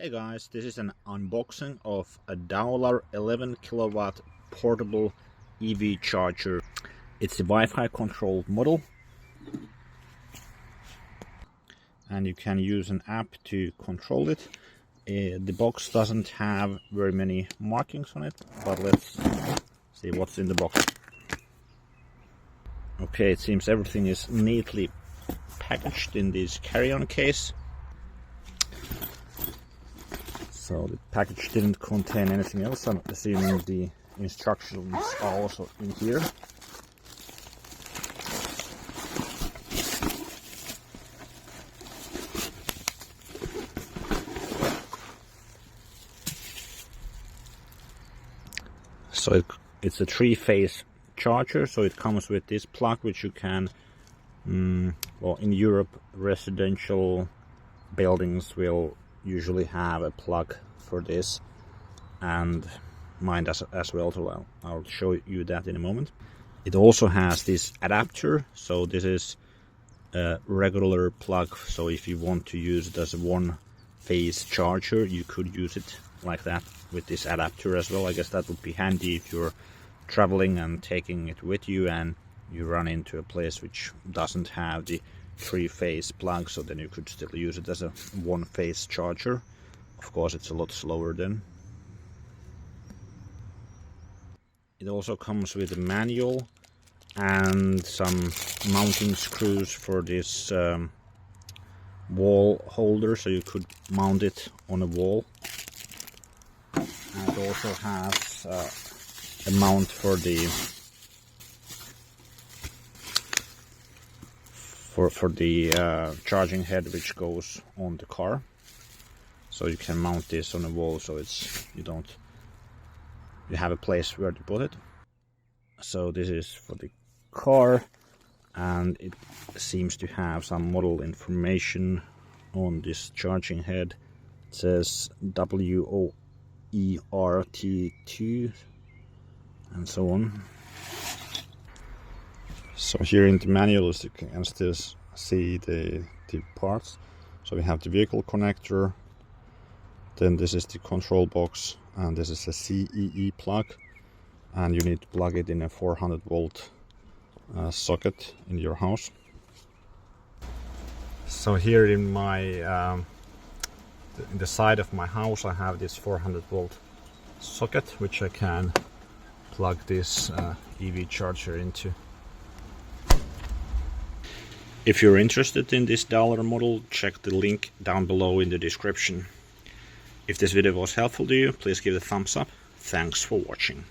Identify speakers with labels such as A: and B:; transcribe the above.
A: Hey guys, this is an unboxing of a Daolar 11 kilowatt portable EV charger. It's the Wi-Fi controlled model, and you can use an app to control it. The box doesn't have very many markings on it, but let's see what's in the box. Okay, it seems everything is neatly packaged in this carry-on case. So the package didn't contain anything else. I'm assuming the instructions are also in here. So it's a 3-phase charger, so it comes with this plug which you can, well, in Europe residential buildings will usually have a plug for this, and mine does as well, so I'll show you that in a moment. It also has this adapter, so this is a regular plug, so if you want to use it as a one-phase charger, you could use it like that with this adapter as well. I guess that would be handy if you're traveling and taking it with you and you run into a place which doesn't have the 3-phase plug, so then you could still use it as a one-phase charger. Of course, it's a lot slower then. It also comes with a manual and some mounting screws for this wall holder, so you could mount it on a wall. And it also has a mount for the charging head, which goes on the car, so you can mount this on a wall, so it's you have a place where to put it. So this is for the car, and it seems to have some model information on this charging head. It says WOERT2 and so on. So here in the manual you can still see the parts. So we have the vehicle connector, then this is the control box, and this is a CEE plug, and you need to plug it in a 400 volt socket in your house. So here in my in the side of my house I have this 400 volt socket which I can plug this EV charger into. If you're interested in this Daolar model, check the link down below in the description. If this video was helpful to you, please give it a thumbs up. Thanks for watching.